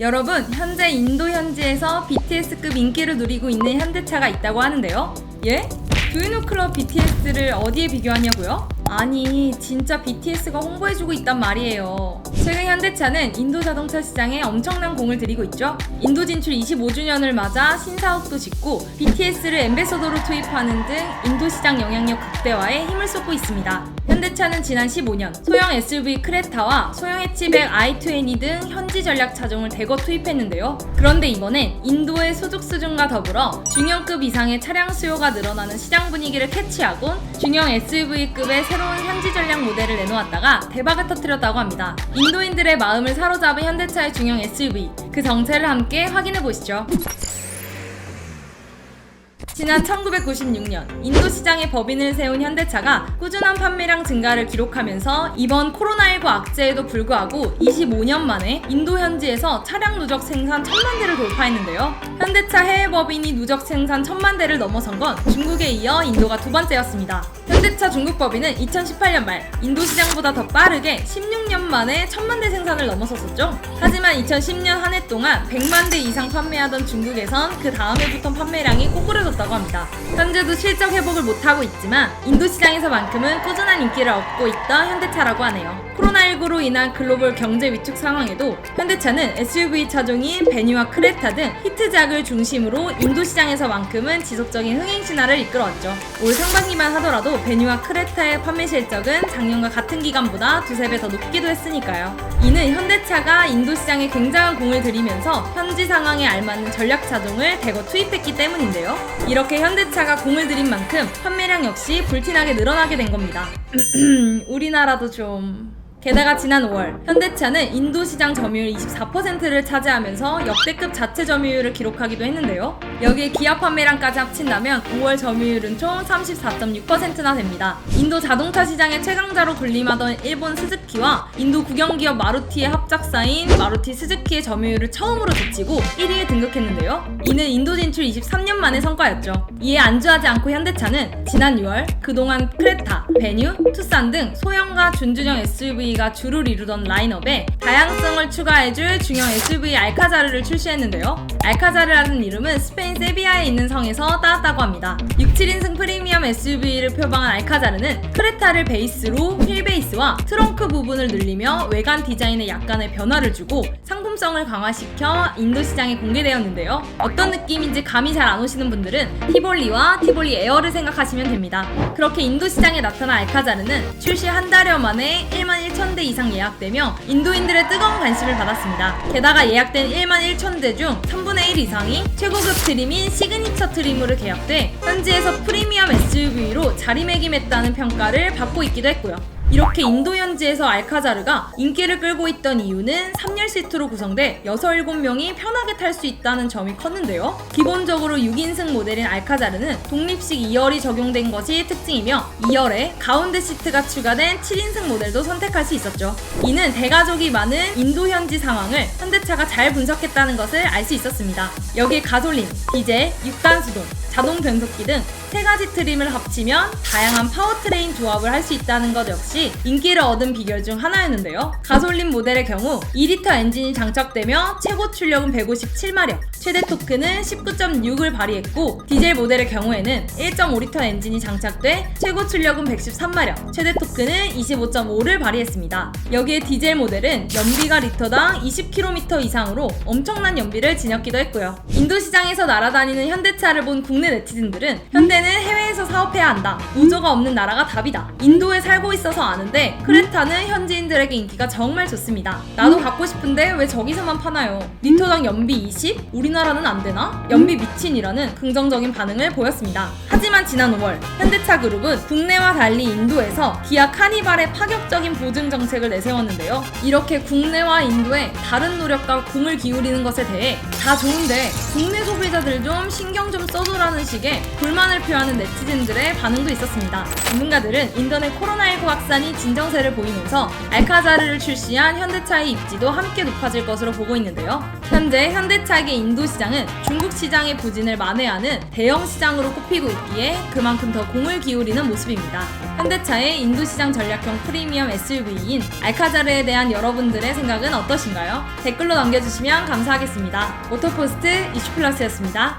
여러분, 현재 인도 현지에서 BTS급 인기를 누리고 있는 현대차가 있다고 하는데요. 예? 두유노클럽 BTS를 어디에 비교하냐고요? 아니, 진짜 BTS가 홍보해주고 있단 말이에요. 최근 현대차는 인도 자동차 시장에 엄청난 공을 들이고 있죠. 인도 진출 25주년을 맞아 신사옥도 짓고 BTS를 앰베서더로 투입하는 등 인도 시장 영향력 극대화에 힘을 쏟고 있습니다. 현대차는 지난 15년 소형 SUV 크레타와 소형 해치백 i20 등 현지 전략 차종을 대거 투입했는데요. 그런데 이번엔 인도의 소득 수준과 더불어 중형급 이상의 차량 수요가 늘어나는 시장 분위기를 캐치하곤 중형 SUV급의 새로운 현지 전략 모델을 내놓았다가 대박을 터뜨렸다고 합니다. 인도인들의 마음을 사로잡은 현대차의 중형 SUV, 그 정체를 함께 확인해보시죠. 지난 1996년 인도 시장에 법인을 세운 현대차가 꾸준한 판매량 증가를 기록하면서 이번 코로나19 악재에도 불구하고 25년 만에 인도 현지에서 차량 누적 생산 1000만 대를 돌파했는데요. 현대차 해외 법인이 누적 생산 1000만 대를 넘어선 건 중국에 이어 인도가 두 번째였습니다. 현대차 중국 법인은 2018년 말 인도 시장보다 더 빠르게 16년 만에 1000만 대 생산을 넘어섰었죠. 하지만 2010년 한 해 동안 100만 대 이상 판매하던 중국에선 그 다음 해부터 판매량이 꼬꾸라졌다고 합니다. 현재도 실적 회복을 못하고 있지만 인도 시장에서만큼은 꾸준한 인기를 얻고 있던 현대차라고 하네요. 코로나19로 인한 글로벌 경제 위축 상황에도 현대차는 SUV 차종인 베뉴와 크레타 등 히트작을 중심으로 인도 시장에서만큼은 지속적인 흥행 신화를 이끌어왔죠. 올 상반기만 하더라도 베뉴와 크레타의 판매 실적은 작년과 같은 기간보다 두세 배 더 높기도 했으니까요. 이는 현대차가 인도 시장에 굉장한 공을 들이면서 현지 상황에 알맞는 전략 차종을 대거 투입했기 때문인데요. 이렇게 현대차가 공을 들인 만큼 판매량 역시 불티나게 늘어나게 된 겁니다. 우리나라도 좀... 게다가 지난 5월 현대차는 인도 시장 점유율 24%를 차지하면서 역대급 자체 점유율을 기록하기도 했는데요. 여기에 기아 판매량까지 합친다면 5월 점유율은 총 34.6%나 됩니다. 인도 자동차 시장의 최강자로 군림하던 일본 스즈키와 인도 국영기업 마루티의 합작사인 마루티 스즈키의 점유율을 처음으로 제치고 1위에 등극했는데요. 이는 인도 진출 23년 만의 성과였죠. 이에 안주하지 않고 현대차는 지난 6월 그동안 크레타, 베뉴, 투싼 등 소형과 준중형 SUV 가 주를 이루던 라인업에 다양성을 추가해줄 중형 SUV 알카자르를 출시했는데요. 알카자르라는 이름은 스페인 세비야에 있는 성에서 따왔다고 합니다. 6, 7인승 프리미엄 SUV를 표방한 알카자르는 크레타를 베이스로 휠베이스와 트렁크 부분을 늘리며 외관 디자인에 약간의 변화를 주고 상품성을 강화시켜 인도 시장에 공개되었는데요. 어떤 느낌인지 감이 잘 안 오시는 분들은 티볼리와 티볼리 에어를 생각하시면 됩니다. 그렇게 인도 시장에 나타난 알카자르는 출시 한 달여 만에 11,000대 이상 예약되며 인도인들의 뜨거운 관심을 받았습니다. 게다가 예약된 11,000대 중 3분의 1 이상이 최고급 트림인 시그니처 트림으로 계약돼 현지에서 프리미엄 SUV로 자리매김했다는 평가를 받고 있기도 했고요. 이렇게 인도 현지에서 알카자르가 인기를 끌고 있던 이유는 3열 시트로 구성돼 6, 7명이 편하게 탈 수 있다는 점이 컸는데요. 기본적으로 6인승 모델인 알카자르는 독립식 2열이 적용된 것이 특징이며 2열에 가운데 시트가 추가된 7인승 모델도 선택할 수 있었죠. 이는 대가족이 많은 인도 현지 상황을 현대차가 잘 분석했다는 것을 알 수 있었습니다. 여기에 가솔린, 디젤, 6단 수동, 자동 변속기 등 3가지 트림을 합치면 다양한 파워트레인 조합을 할 수 있다는 것 역시 인기를 얻은 비결 중 하나였는데요. 가솔린 모델의 경우 2리터 엔진이 장착되며 최고 출력은 157마력, 최대 토크는 19.6을 발휘했고 디젤 모델의 경우에는 1.5리터 엔진이 장착돼 최고 출력은 113마력, 최대 토크는 25.5를 발휘했습니다. 여기에 디젤 모델은 연비가 리터당 20km 이상으로 엄청난 연비를 지녔기도 했고요. 인도 시장에서 날아다니는 현대차를 본 국내 네티즌들은 현대는 해외에서 사업해야 한다. 우저가 없는 나라가 답이다. 인도에 살고 있어서 아는데 크레타는 현지인들에게 인기가 정말 좋습니다. 나도 갖고 싶은데 왜 저기서만 파나요? 리터당 연비 20? 우리나라는 안 되나? 연비 미친이라는 긍정적인 반응을 보였습니다. 하지만 지난 5월 현대차 그룹은 국내와 달리 인도에서 기아 카니발의 파격적인 보증 정책을 내세웠는데요. 이렇게 국내와 인도의 다른 노력과 공을 기울이는 것에 대해 다 좋은데 국내 소비자들 좀 신경 좀 써줘라는 식의 불만을 표하는 네티즌들의 반응도 있었습니다. 전문가들은 인도내 코로나19 확산이 진정세를 보이면서 알카자르를 출시한 현대차의 입지도 함께 높아질 것으로 보고 있는데요. 현재 현대차의 인도 시장은 중국 시장의 부진을 만회하는 대형 시장으로 꼽히고 있기에 그만큼 더 공을 기울이는 모습입니다. 현대차의 인도 시장 전략형 프리미엄 SUV인 알카자르에 대한 여러분들의 생각은 어떠신가요? 댓글로 남겨주시면 감사하겠습니다. 오토포스트 이슈플러스였습니다.